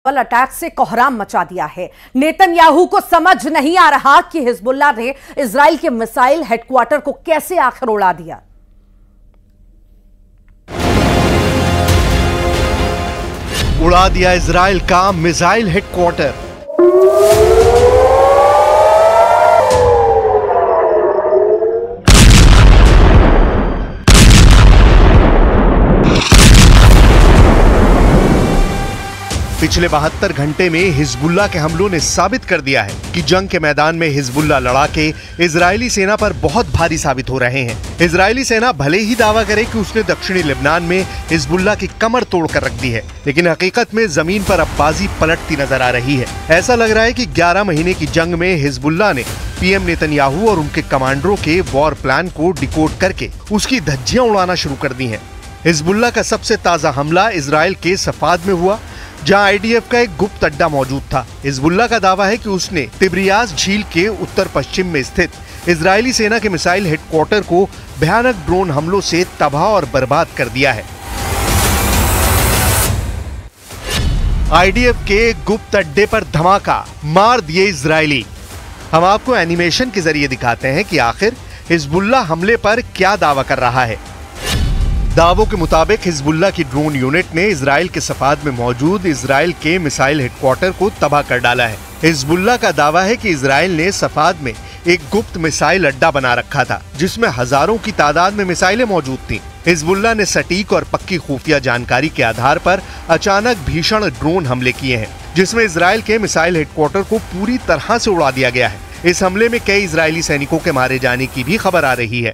पर अटैक से कोहराम मचा दिया है। नेतन्याहू को समझ नहीं आ रहा कि हिजबुल्लाह ने इजराइल के मिसाइल हेडक्वार्टर को कैसे आखिर उड़ा दिया। उड़ा दिया इजराइल का मिसाइल हेडक्वार्टर। पिछले 72 घंटे में हिजबुल्लाह के हमलों ने साबित कर दिया है कि जंग के मैदान में हिजबुल्लाह लड़ाके इजरायली सेना पर बहुत भारी साबित हो रहे हैं। इजरायली सेना भले ही दावा करे कि उसने दक्षिणी लेबनान में हिजबुल्लाह की कमर तोड़कर रख दी है, लेकिन हकीकत में जमीन पर अब बाजी पलटती नजर आ रही है। ऐसा लग रहा है कि 11 महीने की जंग में हिजबुल्लाह ने पीएम नेतन्याहू और उनके कमांडरों के वॉर प्लान को डिकोड करके उसकी धज्जियां उड़ाना शुरू कर दी है। हिजबुल्लाह का सबसे ताजा हमला इजराइल के सफाद में हुआ, जहां आईडीएफ का एक गुप्त अड्डा मौजूद था। हिजबुल्लाह का दावा है कि उसने तिब्रियास झील के उत्तर पश्चिम में स्थित इजरायली सेना के मिसाइल हेडक्वार्टर को भयानक ड्रोन हमलों से तबाह और बर्बाद कर दिया है। आईडीएफ के गुप्त अड्डे पर धमाका, मार दिए इजरायली। हम आपको एनिमेशन के जरिए दिखाते हैं कि आखिर हिजबुल्लाह हमले पर क्या दावा कर रहा है। दावों के मुताबिक हिजबुल्लाह की ड्रोन यूनिट ने इजराइल के सफाद में मौजूद इजराइल के मिसाइल हेडक्वार्टर को तबाह कर डाला है। हिजबुल्लाह का दावा है कि इजराइल ने सफाद में एक गुप्त मिसाइल अड्डा बना रखा था, जिसमें हजारों की तादाद में मिसाइलें मौजूद थीं। हिजबुल्लाह ने सटीक और पक्की खुफिया जानकारी के आधार पर अचानक भीषण ड्रोन हमले किए हैं, जिसमें इजराइल के मिसाइल हेडक्वार्टर को पूरी तरह से उड़ा दिया गया है। इस हमले में कई इजरायली सैनिकों के मारे जाने की भी खबर आ रही है।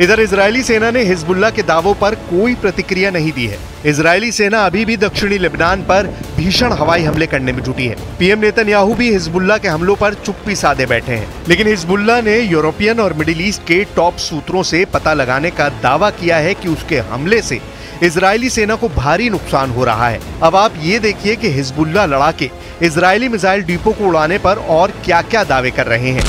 इधर इजरायली सेना ने हिजबुल्लाह के दावों पर कोई प्रतिक्रिया नहीं दी है। इजरायली सेना अभी भी दक्षिणी लेबनान पर भीषण हवाई हमले करने में जुटी है। पीएम नेतन्याहू भी हिजबुल्लाह के हमलों पर चुप्पी साधे बैठे हैं, लेकिन हिजबुल्लाह ने यूरोपियन और मिडिल ईस्ट के टॉप सूत्रों से पता लगाने का दावा किया है कि उसके हमले से इजरायली सेना को भारी नुकसान हो रहा है। अब आप ये देखिए कि हिजबुल्लाह लड़ाके इजरायली मिसाइल डिपो को उड़ाने पर और क्या क्या दावे कर रहे हैं।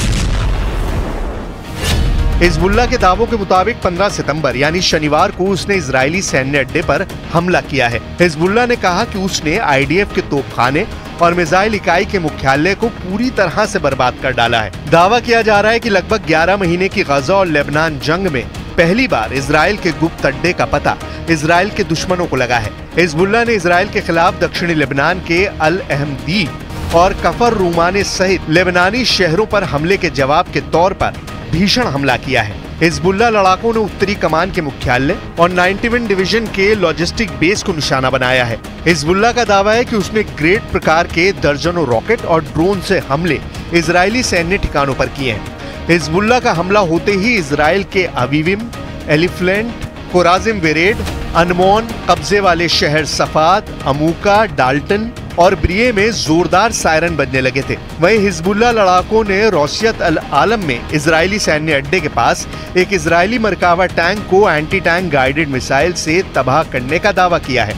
हिजबुल्लाह के दावों के मुताबिक 15 सितंबर यानी शनिवार को उसने इजरायली सैन्य अड्डे पर हमला किया है। हिजबुल्लाह ने कहा कि उसने आईडीएफ के तोपखाने और मिसाइल इकाई के मुख्यालय को पूरी तरह से बर्बाद कर डाला है। दावा किया जा रहा है कि लगभग 11 महीने की गजा और लेबनान जंग में पहली बार इजराइल के गुप्त अड्डे का पता इजराइल के दुश्मनों को लगा है। हिजबुल्लाह ने इजराइल के खिलाफ दक्षिणी लेबनान के अल अहमदीब और कफर रूमाने सहित लेबनानी शहरों पर हमले के जवाब के तौर पर भीषण हमला किया है। हिजबुल्लाह लड़ाकों ने उत्तरी कमान के मुख्यालय और 91 डिवीजन के लॉजिस्टिक बेस को निशाना बनाया है। हिजबुल्लाह का दावा है कि उसने ग्रेड प्रकार के दर्जनों रॉकेट और ड्रोन से हमले इजरायली सैन्य ठिकानों पर किए हैं। हिजबुल्लाह का हमला होते ही इजराइल के अवीविम, एलिफ्लेंट, कोराजिम वेरेड, अनमोन, कब्जे वाले शहर सफाद, अमूका, डाल्टन और ब्रिये में जोरदार सायरन बजने लगे थे। वहीं हिजबुल्लाह लड़ाकों ने रोसियत अल आलम में इजरायली सैन्य अड्डे के पास एक इजरायली मरकावा टैंक को एंटी टैंक गाइडेड मिसाइल से तबाह करने का दावा किया है।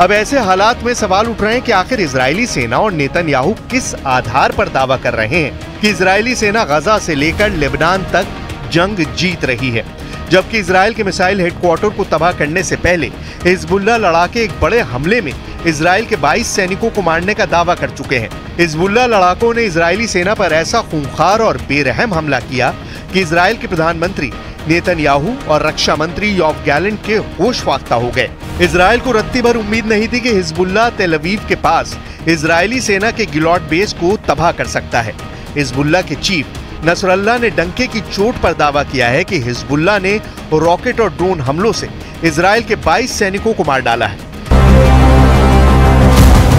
अब ऐसे हालात में सवाल उठ रहे हैं कि आखिर इजरायली सेना और नेतन्याहू किस आधार पर दावा कर रहे हैं कि इजरायली सेना गजा से लेकर लेबनान तक जंग जीत रही है, जबकि इजराइल के मिसाइल हेडक्वार्टर को तबाह करने से पहले हिजबुल्लाह लड़ाके एक बड़े हमले में इजराइल के 22 सैनिकों को मारने का दावा कर चुके हैं। हिजबुल्लाह लड़ाकों ने इजरायली सेना पर ऐसा खूंखार और बेरहम हमला किया कि इजराइल के प्रधानमंत्री नेतन्याहू और रक्षा मंत्री योव गैलेंट के होश फाख्ता हो गए। इजराइल को रत्ती भर उम्मीद नहीं थी कि हिजबुल्लाह तेल अवीव के पास इजरायली सेना के गिलॉट बेस को तबाह कर सकता है। हिजबुल्लाह के चीफ नसरल्लाह ने डंके की चोट पर दावा किया है कि हिजबुल्लाह ने रॉकेट और ड्रोन हमलों से इजराइल के 22 सैनिकों को मार डाला है।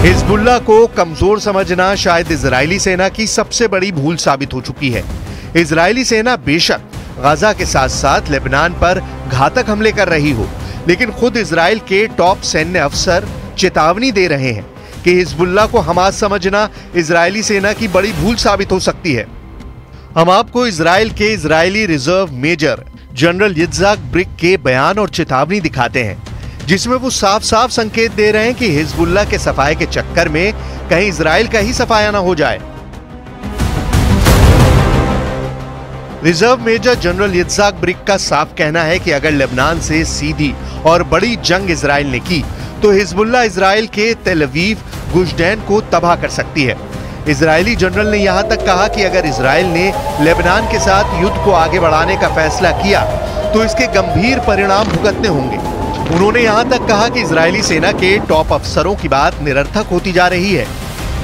हिजबुल्लाह को कमजोर समझना शायद इजरायली सेना की सबसे बड़ी भूल साबित हो चुकी है। इजरायली सेना बेशक गजा के साथ साथ लेबनान पर घातक हमले कर रही हो, लेकिन खुद इजराइल के टॉप सैन्य अफसर चेतावनी दे रहे हैं कि हिजबुल्लाह को हमास समझना इजरायली सेना की बड़ी भूल साबित हो सकती है। हम आपको इजराइल के Israeli reserve major general Yitzhak Brick के बयान और चेतावनी दिखाते हैं, जिसमें वो साफ साफ संकेत दे रहे हैं कि हिजबुल्लाह के सफाए के चक्कर में कहीं इजराइल का ही सफाया ना हो जाए। Reserve major general Yitzhak brick का साफ कहना है कि अगर लेबनान से सीधी और बड़ी जंग इजराइल ने की तो हिजबुल्लाह इजराइल के तेल अवीव गुशदैन को तबाह कर सकती है। इजरायली जनरल ने यहां तक कहा कि अगर इजराइल ने लेबनान के साथ युद्ध को आगे बढ़ाने का फैसला किया तो इसके गंभीर परिणाम भुगतने होंगे। उन्होंने यहां तक कहा कि इजरायली सेना के टॉप अफसरों की बात निरर्थक होती जा रही है।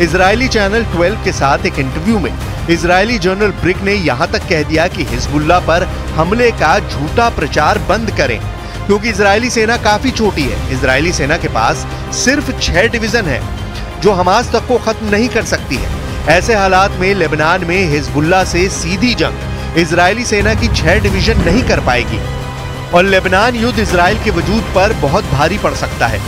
इजरायली चैनल 12 के साथ एक इंटरव्यू में इजरायली जनरल ब्रिक ने यहां तक कह दिया कि हिजबुल्लाह पर हमले का झूठा प्रचार बंद करें, क्योंकि इजरायली सेना काफी छोटी है। इजरायली सेना के पास सिर्फ 6 डिवीजन है जो हमास तक को खत्म नहीं कर सकती है। ऐसे हालात में लेबनान में हिजबुल्लाह से सीधी जंग इजरायली सेना की 6 डिवीजन नहीं कर पाएगी और लेबनान युद्ध इजराइल के वजूद पर बहुत भारी पड़ सकता है।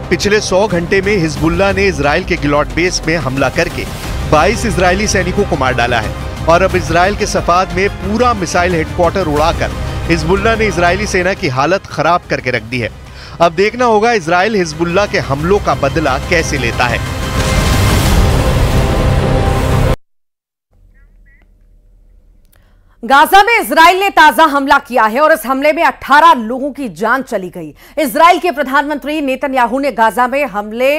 पिछले 100 घंटे में हिजबुल्लाह ने इजराइल के गिलॉट बेस में हमला करके 22 इजरायली सैनिकों को मार डाला है और अब इजराइल के सफाद में पूरा मिसाइल हेडक्वार्टर उड़ाकर हिजबुल्लाह ने इजरायली सेना की हालत खराब करके रख दी है। अब देखना होगा इजराइल हिजबुल्लाह के हमलों का बदला कैसे लेता है। गाजा में इजराइल ने ताजा हमला किया है और इस हमले में 18 लोगों की जान चली गई। इजराइल के प्रधानमंत्री नेतन्याहू ने गाजा में हमले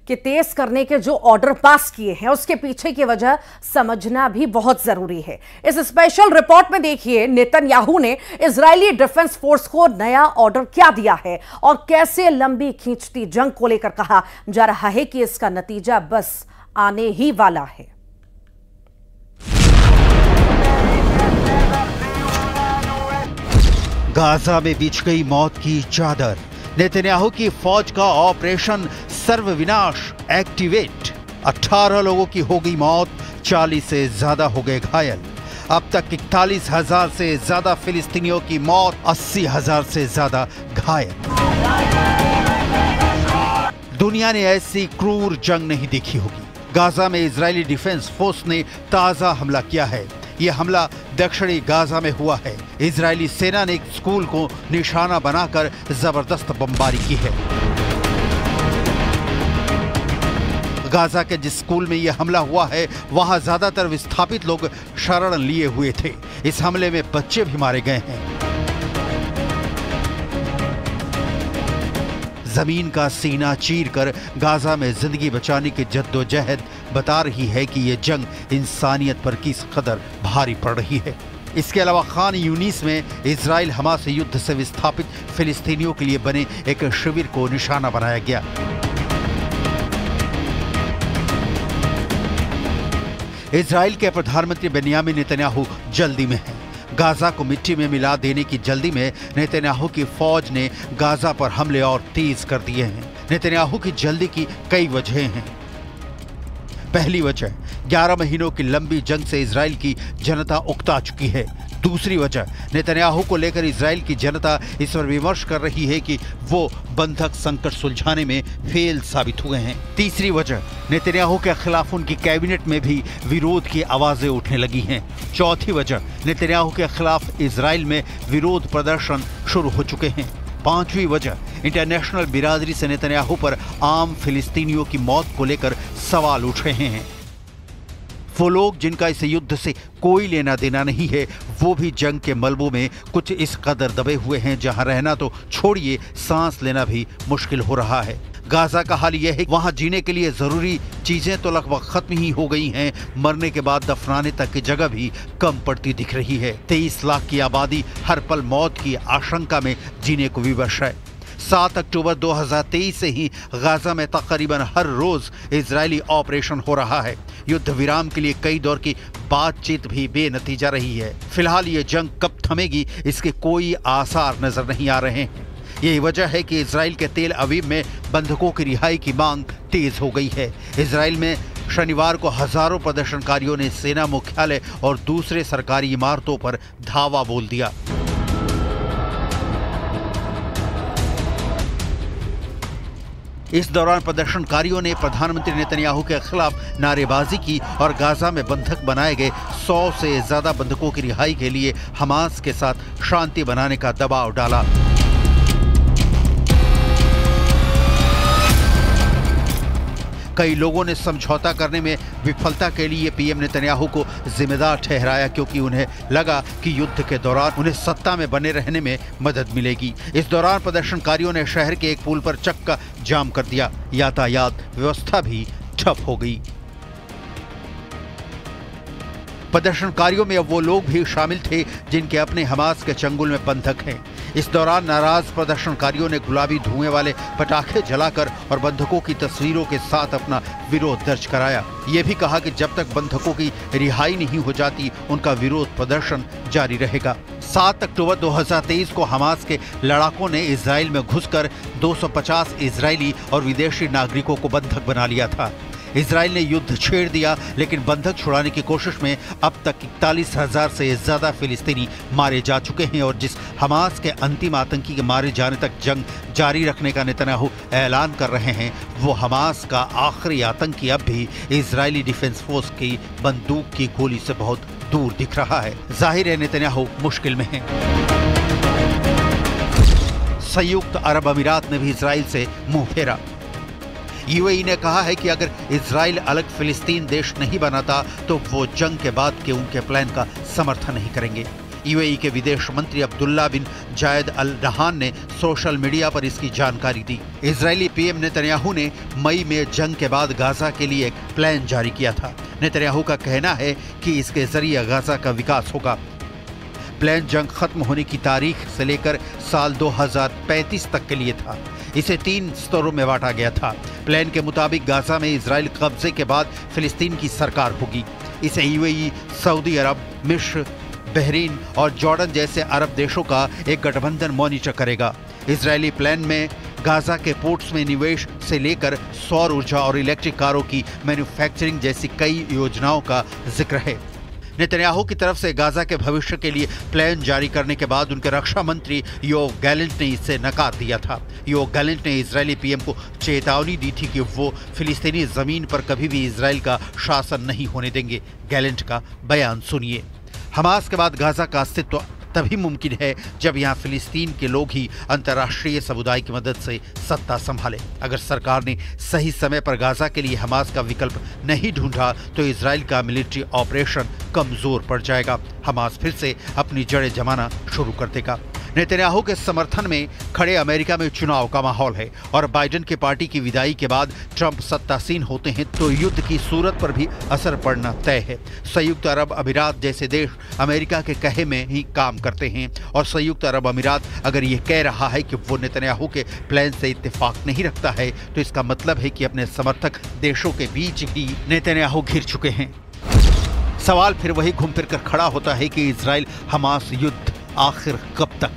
के तेज करने के जो ऑर्डर पास किए हैं उसके पीछे की वजह समझना भी बहुत जरूरी है। इस स्पेशल रिपोर्ट में देखिए नेतन्याहू ने इजरायली डिफेंस फोर्स को नया ऑर्डर क्या दिया है और कैसे लंबी खींचती जंग को लेकर कहा जा रहा है कि इसका नतीजा बस आने ही वाला है। गाजा में बिछ गई मौत की चादर। नेतन्याहू की फौज का ऑपरेशन सर्वविनाश एक्टिवेट। 18 लोगों की हो गई मौत, 40 से ज्यादा हो गए घायल। अब तक 41,000 से ज्यादा फिलिस्तीनियों की मौत, 80,000 से ज्यादा घायल। दुनिया ने ऐसी क्रूर जंग नहीं देखी होगी। गाजा में इजरायली डिफेंस फोर्स ने ताजा हमला किया है। यह हमला दक्षिणी गाजा में हुआ है। इजरायली सेना ने एक स्कूल को निशाना बनाकर जबरदस्त बमबारी की है। गाजा के जिस स्कूल में यह हमला हुआ है वहां ज्यादातर विस्थापित लोग शरण लिए हुए थे। इस हमले में बच्चे भी मारे गए हैं। जमीन का सीना चीरकर गाजा में जिंदगी बचाने की जद्दोजहद बता रही है कि यह जंग इंसानियत पर किस कदर भारी पड़ रही है। इसके अलावा खान यूनिस में इजराइल हमास युद्ध से विस्थापित फिलिस्तीनियों के लिए बने एक शिविर को निशाना बनाया गया। इजराइल के प्रधानमंत्री बेन्यामिन नेतन्याहू जल्दी में हैं। गाजा को मिट्टी में मिला देने की जल्दी में नेतन्याहू की फौज ने गाजा पर हमले और तेज कर दिए हैं। नेतन्याहू की जल्दी की कई वजहें हैं। पहली वजह, 11 महीनों की लंबी जंग से इजराइल की जनता उकता चुकी है। दूसरी वजह, नेतन्याहू को लेकर इजराइल की जनता इस पर विमर्श कर रही है कि वो बंधक संकट सुलझाने में फेल साबित हुए हैं। तीसरी वजह, नेतन्याहू के खिलाफ उनकी कैबिनेट में भी विरोध की आवाजें उठने लगी हैं। चौथी वजह, नेतन्याहू के खिलाफ इजराइल में विरोध प्रदर्शन शुरू हो चुके हैं। पांचवी वजह, इंटरनेशनल बिरादरी से नेतन्याहू पर आम फिलिस्तीनियों की मौत को लेकर सवाल उठ रहे हैं। वो लोग जिनका इस युद्ध से कोई लेना देना नहीं है, वो भी जंग के मलबों में कुछ इस कदर दबे हुए हैं जहां रहना तो छोड़िए, सांस लेना भी मुश्किल हो रहा है। गाजा का हाल यह है, वहां जीने के लिए जरूरी चीजें तो लगभग खत्म ही हो गई हैं, मरने के बाद दफनाने तक की जगह भी कम पड़ती दिख रही है। 23 लाख की आबादी हर पल मौत की आशंका में जीने को विवश है। 7 अक्टूबर 2023 से ही गाजा में तकरीबन हर रोज इजरायली ऑपरेशन हो रहा है। युद्ध विराम के लिए कई दौर की बातचीत भी बेनतीजा रही है। फिलहाल ये जंग कब थमेगी इसके कोई आसार नजर नहीं आ रहे हैं। यही वजह है कि इजराइल के तेल अवीव में बंधकों की रिहाई की मांग तेज हो गई है। इजराइल में शनिवार को हजारों प्रदर्शनकारियों ने सेना मुख्यालय और दूसरे सरकारी इमारतों पर धावा बोल दिया। इस दौरान प्रदर्शनकारियों ने प्रधानमंत्री नेतन्याहू के खिलाफ नारेबाजी की और गाजा में बंधक बनाए गए 100 से ज्यादा बंधकों की रिहाई के लिए हमास के साथ शांति बनाने का दबाव डाला। कई लोगों ने समझौता करने में विफलता के लिए पीएम नेतन्याहू को जिम्मेदार ठहराया, क्योंकि उन्हें लगा कि युद्ध के दौरान उन्हें सत्ता में बने रहने में मदद मिलेगी। इस दौरान प्रदर्शनकारियों ने शहर के एक पुल पर चक्का जाम कर दिया। यातायात व्यवस्था भी ठप हो गई। प्रदर्शनकारियों में अब वो लोग भी शामिल थे जिनके अपने हमास के चंगुल में बंधक हैं। इस दौरान नाराज प्रदर्शनकारियों ने गुलाबी धुएं वाले पटाखे जलाकर और बंधकों की तस्वीरों के साथ अपना विरोध दर्ज कराया। ये भी कहा कि जब तक बंधकों की रिहाई नहीं हो जाती उनका विरोध प्रदर्शन जारी रहेगा। 7 अक्टूबर 2023 को हमास के लड़ाकों ने इजराइल में घुसकर 250 इजरायली और विदेशी नागरिकों को बंधक बना लिया था। इजराइल ने युद्ध छेड़ दिया, लेकिन बंधक छुड़ाने की कोशिश में अब तक 41,000 से ज्यादा फिलिस्तीनी मारे जा चुके हैं और जिस हमास के अंतिम आतंकी के मारे जाने तक जंग जारी रखने का नेतन्याहू ऐलान कर रहे हैं, वो हमास का आखिरी आतंकी अब भी इजरायली डिफेंस फोर्स की बंदूक की गोली से बहुत दूर दिख रहा है। जाहिर है नेतन्याहू मुश्किल में है। संयुक्त अरब अमीरात ने भी इजराइल से मुंह फेरा। यूएई ने कहा है कि अगर इजराइल अलग फिलिस्तीन देश नहीं बनाता तो वो जंग के बाद के उनके प्लान का समर्थन नहीं करेंगे। यूएई के विदेश मंत्री अब्दुल्ला बिन जायद अल नहान ने सोशल मीडिया पर इसकी जानकारी दी। इजरायली पीएम नेतन्याहू ने मई में जंग के बाद गाजा के लिए एक प्लान जारी किया था। नेतन्याहू का कहना है कि इसके जरिए गाजा का विकास होगा। प्लान जंग खत्म होने की तारीख से लेकर साल 2035 तक के लिए था। इसे 3 स्तरों में बांटा गया था। प्लान के मुताबिक गाजा में इजराइल कब्जे के बाद फिलिस्तीन की सरकार होगी। इसे यूएई, सऊदी अरब, मिस्र, बहरीन और जॉर्डन जैसे अरब देशों का एक गठबंधन मॉनिटर करेगा। इजरायली प्लान में गाजा के पोर्ट्स में निवेश से लेकर सौर ऊर्जा और इलेक्ट्रिक कारों की मैन्युफैक्चरिंग जैसी कई योजनाओं का जिक्र है। नेतन्याहू की तरफ से गाजा के भविष्य के लिए प्लान जारी करने के बाद उनके रक्षा मंत्री योव गैलेंट ने इसे नकार दिया था। योव गैलेंट ने इजरायली पीएम को चेतावनी दी थी कि वो फिलिस्तीनी जमीन पर कभी भी इजराइल का शासन नहीं होने देंगे। गैलेंट का बयान सुनिए। हमास के बाद गाजा का अस्तित्व तभी मुमकिन है जब यहाँ फिलिस्तीन के लोग ही अंतर्राष्ट्रीय समुदाय की मदद से सत्ता संभाले। अगर सरकार ने सही समय पर गाजा के लिए हमास का विकल्प नहीं ढूंढा तो इजराइल का मिलिट्री ऑपरेशन कमजोर पड़ जाएगा। हमास फिर से अपनी जड़ें जमाना शुरू कर देगा। नेतन्याहू के समर्थन में खड़े अमेरिका में चुनाव का माहौल है और बाइडेन की पार्टी की विदाई के बाद ट्रंप सत्तासीन होते हैं तो युद्ध की सूरत पर भी असर पड़ना तय है। संयुक्त अरब अमीरात जैसे देश अमेरिका के कहे में ही काम करते हैं और संयुक्त अरब अमीरात अगर ये कह रहा है कि वो नेतन्याहू के प्लान से इत्तेफाक नहीं रखता है तो इसका मतलब है कि अपने समर्थक देशों के बीच ही नेतन्याहू घिर चुके हैं। सवाल फिर वही घूम फिर कर खड़ा होता है कि इजराइल हमास युद्ध आखिर कब तक।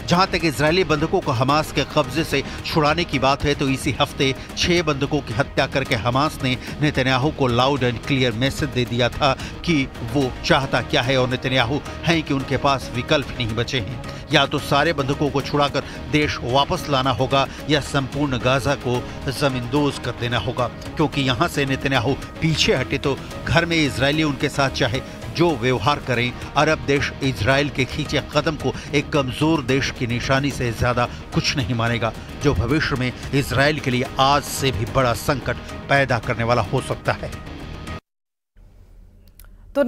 जहां तक इजरायली बंधकों को हमास के कब्जे से छुड़ाने की बात है तो इसी हफ्ते 6 बंधकों की हत्या करके हमास ने नेतन्याहू को लाउड एंड क्लियर मैसेज दे दिया था कि वो चाहता क्या है और नेतन्याहू हैं कि उनके पास विकल्प नहीं बचे हैं। या तो सारे बंधकों को छुड़ाकर देश वापस लाना होगा या संपूर्ण गाजा को जमींदोज कर देना होगा, क्योंकि यहां से नेतन्याहू पीछे हटे तो घर में इजरायली उनके साथ चाहे जो व्यवहार करें, अरब देश इजराइल के खींचे कदम को एक कमजोर देश की निशानी से ज्यादा कुछ नहीं मानेगा, जो भविष्य में इजराइल के लिए आज से भी बड़ा संकट पैदा करने वाला हो सकता है। तो